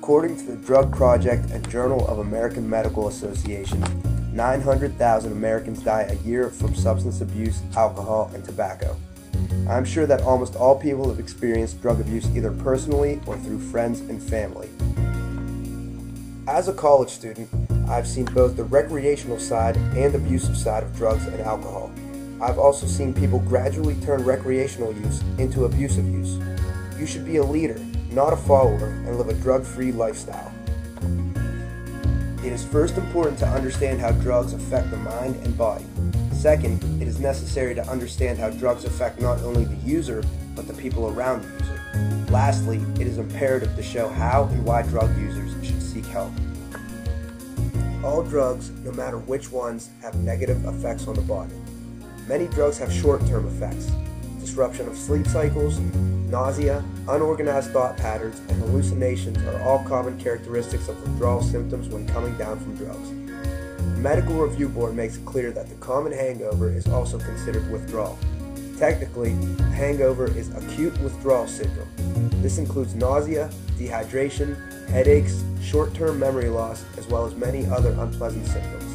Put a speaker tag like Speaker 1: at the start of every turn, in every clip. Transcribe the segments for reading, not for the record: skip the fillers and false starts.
Speaker 1: According to the Drug Project and Journal of American Medical Association, 900,000 Americans die a year from substance abuse, alcohol, and tobacco. I'm sure that almost all people have experienced drug abuse either personally or through friends and family. As a college student, I've seen both the recreational side and abusive side of drugs and alcohol. I've also seen people gradually turn recreational use into abusive use. You should be a leader, not a follower, and live a drug-free lifestyle. It is first important to understand how drugs affect the mind and body. Second, it is necessary to understand how drugs affect not only the user, but the people around the user. Lastly, it is imperative to show how and why drug users should seek help. All drugs, no matter which ones, have negative effects on the body. Many drugs have short-term effects. Disruption of sleep cycles, nausea, unorganized thought patterns, and hallucinations are all common characteristics of withdrawal symptoms when coming down from drugs. The Medical Review Board makes it clear that the common hangover is also considered withdrawal. Technically, a hangover is acute withdrawal syndrome. This includes nausea, dehydration, headaches, short-term memory loss, as well as many other unpleasant symptoms.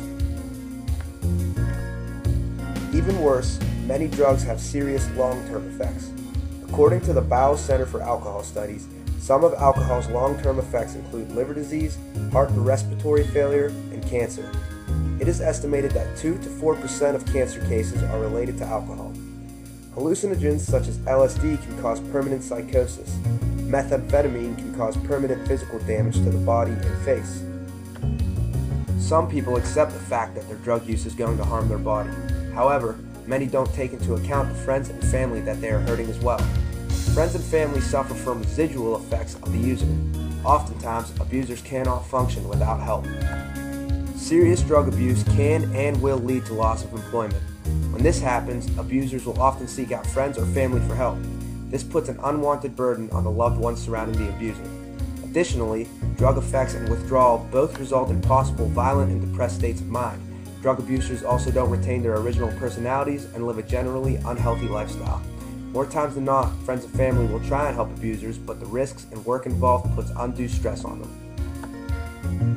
Speaker 1: Even worse, many drugs have serious long-term effects. According to the Bowel Center for Alcohol Studies, some of alcohol's long-term effects include liver disease, heart and respiratory failure, and cancer. It is estimated that 2 to 4% of cancer cases are related to alcohol. Hallucinogens such as LSD can cause permanent psychosis. Methamphetamine can cause permanent physical damage to the body and face. Some people accept the fact that their drug use is going to harm their body. However, many don't take into account the friends and family that they are hurting as well. Friends and family suffer from residual effects of the user. Oftentimes, abusers cannot function without help. Serious drug abuse can and will lead to loss of employment. When this happens, abusers will often seek out friends or family for help. This puts an unwanted burden on the loved ones surrounding the abuser. Additionally, drug effects and withdrawal both result in possible violent and depressed states of mind. Drug abusers also don't retain their original personalities and live a generally unhealthy lifestyle. More times than not, friends and family will try and help abusers, but the risks and work involved puts undue stress on them.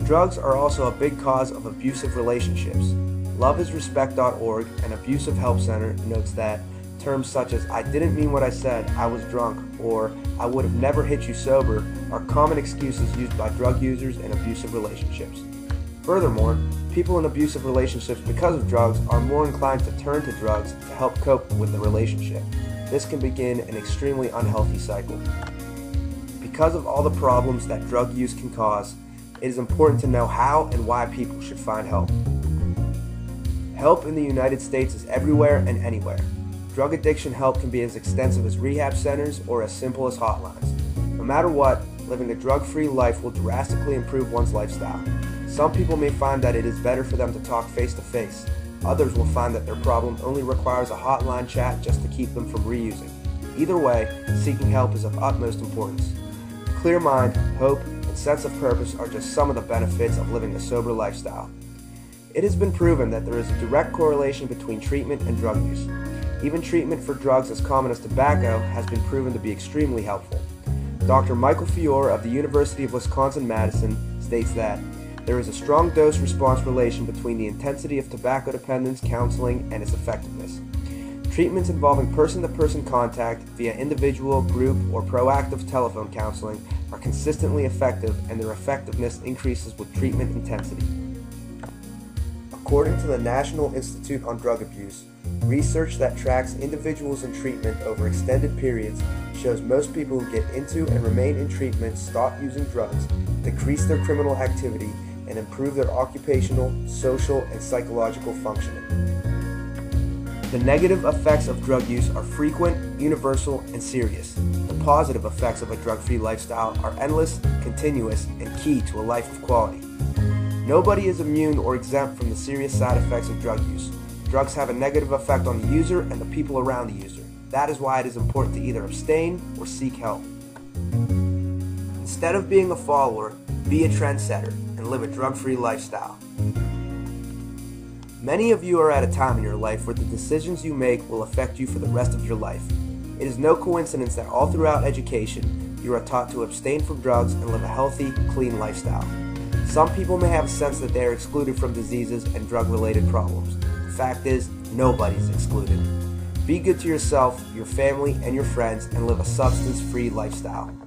Speaker 1: Drugs are also a big cause of abusive relationships. Loveisrespect.org, an abusive help center, notes that terms such as "I didn't mean what I said, I was drunk," or "I would have never hit you sober" are common excuses used by drug users in abusive relationships. Furthermore, people in abusive relationships because of drugs are more inclined to turn to drugs to help cope with the relationship. This can begin an extremely unhealthy cycle. Because of all the problems that drug use can cause, it is important to know how and why people should find help. Help in the United States is everywhere and anywhere. Drug addiction help can be as extensive as rehab centers or as simple as hotlines. No matter what, living a drug-free life will drastically improve one's lifestyle. Some people may find that it is better for them to talk face-to-face. Others will find that their problem only requires a hotline chat just to keep them from reusing. Either way, seeking help is of utmost importance. A clear mind, hope, and sense of purpose are just some of the benefits of living a sober lifestyle. It has been proven that there is a direct correlation between treatment and drug use. Even treatment for drugs as common as tobacco has been proven to be extremely helpful. Dr. Michael Fiore of the University of Wisconsin-Madison states that there is a strong dose-response relation between the intensity of tobacco dependence counseling and its effectiveness. Treatments involving person-to-person contact via individual, group, or proactive telephone counseling are consistently effective, and their effectiveness increases with treatment intensity. According to the National Institute on Drug Abuse, research that tracks individuals in treatment over extended periods shows most people who get into and remain in treatment stop using drugs, decrease their criminal activity, and improve their occupational, social, and psychological functioning. The negative effects of drug use are frequent, universal, and serious. The positive effects of a drug-free lifestyle are endless, continuous, and key to a life of quality. Nobody is immune or exempt from the serious side effects of drug use. Drugs have a negative effect on the user and the people around the user. That is why it is important to either abstain or seek help. Instead of being a follower, be a trendsetter and live a drug-free lifestyle. Many of you are at a time in your life where the decisions you make will affect you for the rest of your life. It is no coincidence that all throughout education, you are taught to abstain from drugs and live a healthy, clean lifestyle. Some people may have a sense that they are excluded from diseases and drug-related problems. The fact is, nobody's excluded. Be good to yourself, your family, and your friends, and live a substance-free lifestyle.